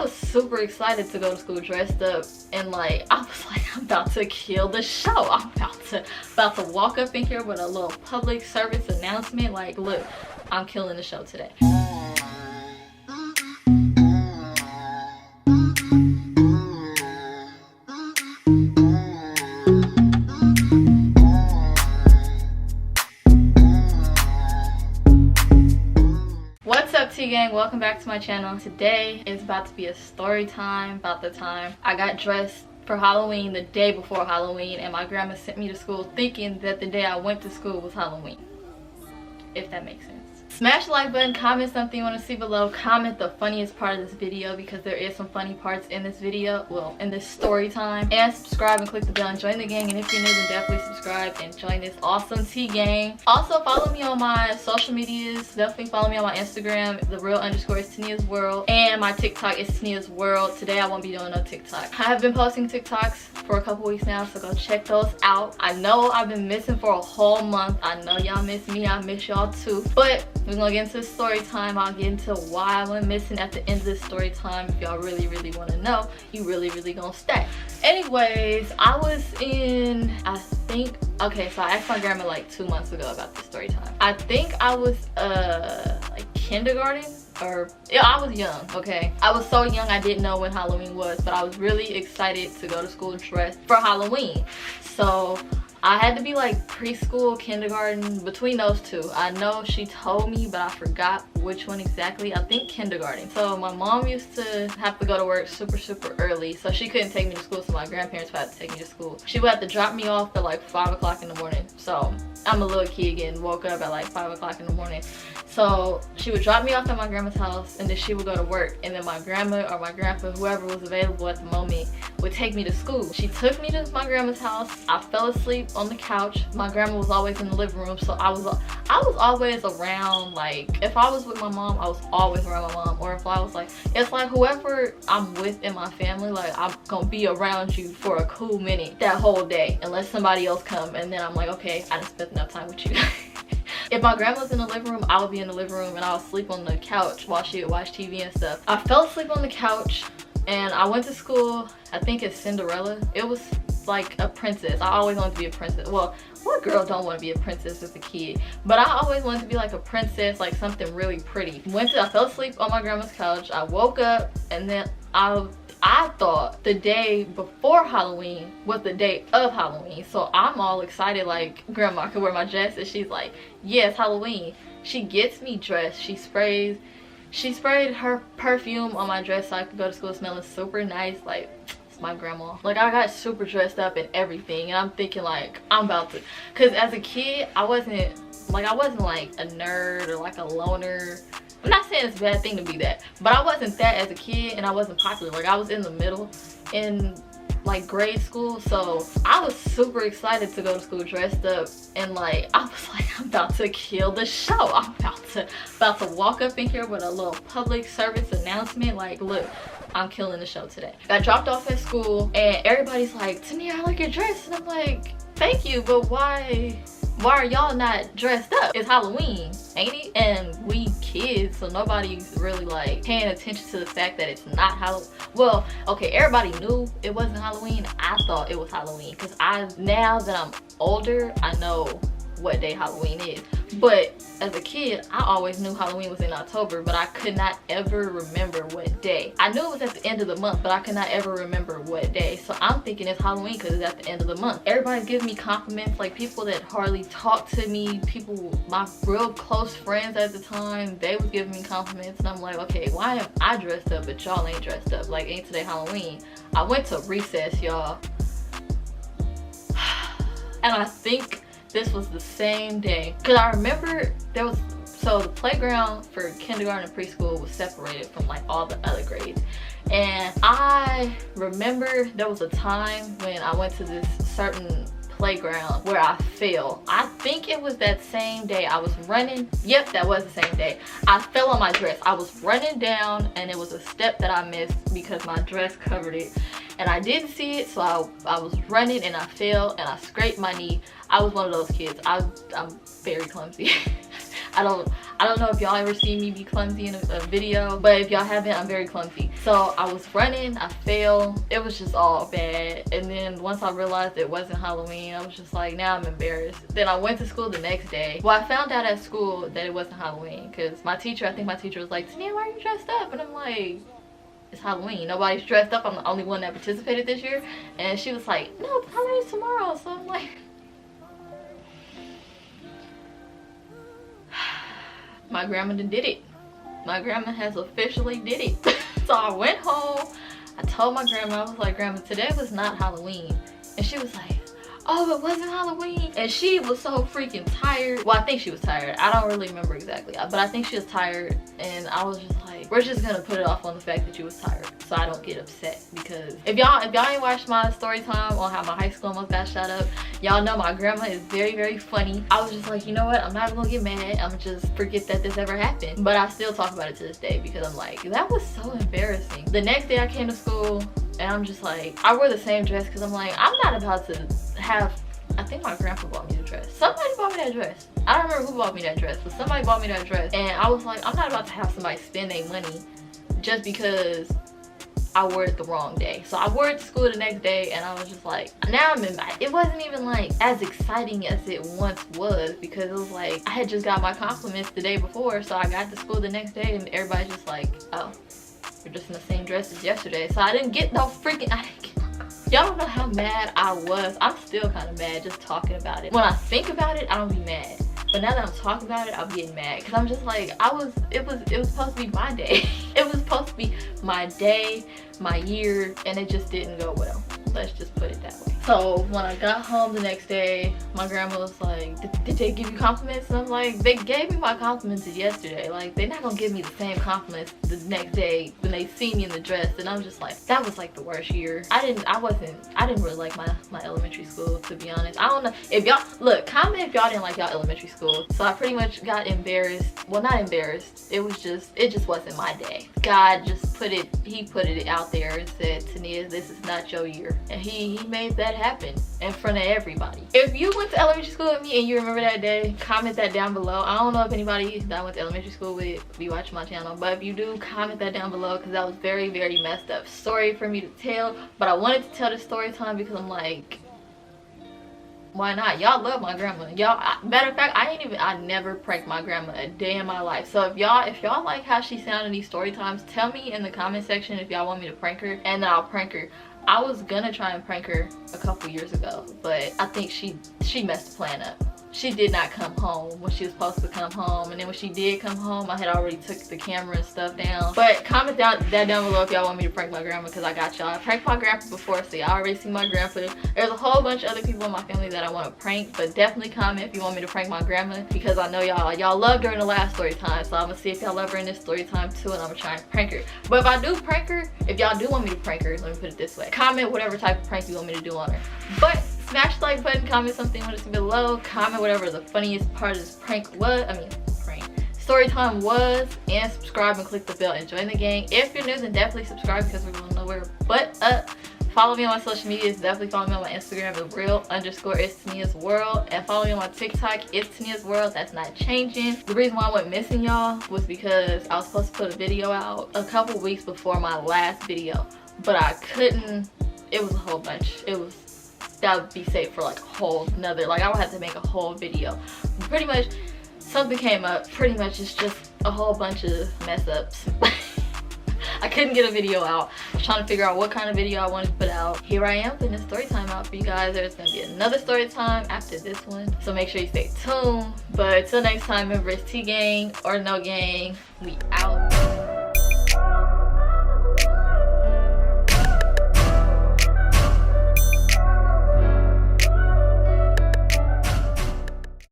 was super excited to go to school dressed up, and like I was like, I'm about to kill the show. I'm about to walk up in here with a little public service announcement like, look, I'm killing the show today. What's up, T gang? Welcome back to my channel. Today is about to be a story time about the time I got dressed for Halloween the day before Halloween, and my grandma sent me to school thinking that the day I went to school was Halloween, if that makes sense. Smash the like button, comment something you want to see below, comment the funniest part of this video because there is some funny parts in this video, well, in this story time, and subscribe and click the bell and join the gang. And if you're new, then definitely subscribe and join this awesome T gang. Also follow me on my social medias. Definitely follow me on my Instagram. The real underscore is Tania's World, and my TikTok is Tania's World. Today I won't be doing no TikTok. I have been posting TikToks for a couple weeks now, so go check those out. I know I've been missing for a whole month. I know y'all miss me, I miss y'all too, but we're gonna get into the story time. I'll get into why I went missing at the end of this story time. If y'all really want to know, you really gonna stay. Anyways, I was in, I think, okay, so I asked my grandma like 2 months ago about this story time. I think I was like kindergarten, or yeah, I was young. Okay, I was so young I didn't know when Halloween was, but I was really excited to go to school dressed for Halloween. So I had to be like preschool, kindergarten, between those two. I know she told me, but I forgot which one exactly. I think kindergarten. So my mom used to have to go to work super early, so she couldn't take me to school, so my grandparents would have to take me to school. She would have to drop me off at like 5 o'clock in the morning. So I'm a little kid again, woke up at like 5 o'clock in the morning. So she would drop me off at my grandma's house, and then she would go to work, and then my grandma or my grandpa, whoever was available at the moment, would take me to school. She took me to my grandma's house. I fell asleep on the couch. My grandma was always in the living room, so I was always around. Like if I was with my mom, I was always around my mom, or if I was like, it's like whoever I'm with in my family, like I'm gonna be around you for a cool minute that whole day unless somebody else come, and then I'm like, okay, I done spent enough time with you. If my grandma was in the living room, I would be in the living room, and I would sleep on the couch while she would watch TV and stuff. I fell asleep on the couch, and I went to school. I think it's Cinderella. It was like a princess. I always wanted to be a princess. Well, what girl don't want to be a princess as a kid? But I always wanted to be like a princess, like something really pretty. I fell asleep on my grandma's couch. I woke up, and then I thought the day before Halloween was the day of Halloween. So I'm all excited like grandma could wear my dress, and she's like, yeah, it's Halloween. She gets me dressed. She sprayed her perfume on my dress so I could go to school smelling super nice. Like, it's my grandma. Like, I got super dressed up and everything, and I'm thinking like I'm about to, because as a kid I wasn't like a nerd or like a loner. I'm not saying it's a bad thing to be that, but I wasn't that as a kid, and I wasn't popular. Like, I was in the middle in like grade school, so I was super excited to go to school dressed up, and like I was like, I'm about to kill the show. I'm about to walk up in here with a little public service announcement like, look, I'm killing the show today. Got dropped off at school, and everybody's like, Tania, I like your dress, and I'm like, thank you, but why are y'all not dressed up? It's Halloween, ain't it? And we kids, so nobody's really like paying attention to the fact that it's not Halloween. Well, okay, everybody knew it wasn't Halloween. I thought it was Halloween because now that I'm older, I know what day Halloween is. But as a kid, I always knew Halloween was in October, but I could not ever remember what day. I knew it was at the end of the month, but I could not ever remember what day. So I'm thinking it's Halloween because it's at the end of the month. Everybody's giving me compliments, like people that hardly talk to me, people, my real close friends at the time, they was giving me compliments, and I'm like, okay, why am I dressed up but y'all ain't dressed up? Like, ain't today Halloween? I went to recess, y'all, and I think this was the same day, because I remember there was, so the playground for kindergarten and preschool was separated from like all the other grades, and I remember there was a time when I went to this certain playground where I fell. I think it was that same day I was running. Yep, that was the same day. I fell on my dress. I was running down, and it was a step that I missed because my dress covered it, and I didn't see it, so I was running and I fell and I scraped my knee. I was one of those kids. I'm very clumsy. I don't know if y'all ever see me be clumsy in a video, but if y'all haven't, I'm very clumsy. So I was running, I fell, it was just all bad. And then once I realized it wasn't Halloween, I was just like, now I'm embarrassed. Then I went to school the next day. Well, I found out at school that it wasn't Halloween because I think my teacher was like, Tania, why are you dressed up? And I'm like, it's Halloween, nobody's dressed up, I'm the only one that participated this year. And she was like, no, Halloween's tomorrow. So I'm like, my grandma did it. My grandma has officially did it. So I went home, I told my grandma, I was like, Grandma, today was not Halloween. And she was like, oh, it wasn't Halloween. And she was so freaking tired. Well, I think she was tired. I don't really remember exactly, but I think she was tired. And I was just like, we're just gonna put it off on the fact that you was tired so I don't get upset. Because if y'all ain't watched my story time on how my high school almost got shot up, y'all know my grandma is very, very funny. I was just like, you know what, I'm not gonna get mad, I'm just forget that this ever happened. But I still talk about it to this day because I'm like, that was so embarrassing. The next day I came to school and I'm just like, I wore the same dress because I'm like, I'm not about to have, I think my grandpa bought me the dress. Somebody bought me that dress. I don't remember who bought me that dress, but somebody bought me that dress. And I was like, I'm not about to have somebody spend their money just because I wore it the wrong day. So I wore it to school the next day and I was just like, now I'm in, it wasn't even like as exciting as it once was because it was like, I had just got my compliments the day before. So I got to school the next day and everybody's just like, oh, you're just in the same dress as yesterday. So I didn't get no freaking, y'all don't know how mad I was. I'm still kind of mad just talking about it. When I think about it, I don't be mad. But now that I'm talking about it, I'm getting mad. Because I'm just like, it was supposed to be my day. It was supposed to be my day, my year, and it just didn't go well. Let's just put it that way. So when I got home the next day, my grandma was like, did they give you compliments? And I'm like, they gave me my compliments yesterday. Like, they're not gonna give me the same compliments the next day when they see me in the dress. And I'm just like, that was like the worst year. I didn't really like my elementary school, to be honest. I don't know if y'all, look, comment if y'all didn't like y'all elementary school. So I pretty much got embarrassed. Well, not embarrassed. It just wasn't my day. God just he put it out there and said, Tania, this is not your year. And he made that happen in front of everybody. If you went to elementary school with me and you remember that day, comment that down below. I don't know if anybody that I went to elementary school with be watching my channel, but if you do, comment that down below because that was very, very messed up story for me to tell. But I wanted to tell the story time because I'm like, why not? Y'all love my grandma. Y'all, matter of fact, I never pranked my grandma a day in my life. So if y'all like how she sounded in these story times, tell me in the comment section if y'all want me to prank her, and then I'll prank her. I was gonna try and prank her a couple years ago, but I think she messed the plan up. She did not come home when she was supposed to come home, and then when she did come home, I had already took the camera and stuff down. But comment that down below if y'all want me to prank my grandma, because I got y'all. I pranked my grandpa before, so y'all already see my grandpa. There's a whole bunch of other people in my family that I want to prank, but definitely comment if you want me to prank my grandma, because I know y'all loved her in the last story time, so I'm gonna see if y'all love her in this story time too, and I'm gonna try and prank her. But if I do prank her, if y'all do want me to prank her, let me put it this way, comment whatever type of prank you want me to do on her. But smash the like button, comment something when it's below, comment whatever the funniest part of this prank was, story time was, and subscribe and click the bell and join the gang. If you're new, then definitely subscribe because we're going nowhere but up. Follow me on my social medias, definitely follow me on my Instagram, the real_is Tania's world, and follow me on my TikTok, it's Tania's world. That's not changing. The reason why I went missing, y'all, was because I was supposed to put a video out a couple weeks before my last video, but I couldn't. It was a whole bunch. That would be safe for like a whole nother, like I would have to make a whole video. Pretty much something came up. Pretty much it's just a whole bunch of mess ups. I couldn't get a video out. I was trying to figure out what kind of video I wanted to put out. Here I am putting a story time out for you guys. There's gonna be another story time after this one, so make sure you stay tuned. But until next time, remember, it's T gang or no gang. We out.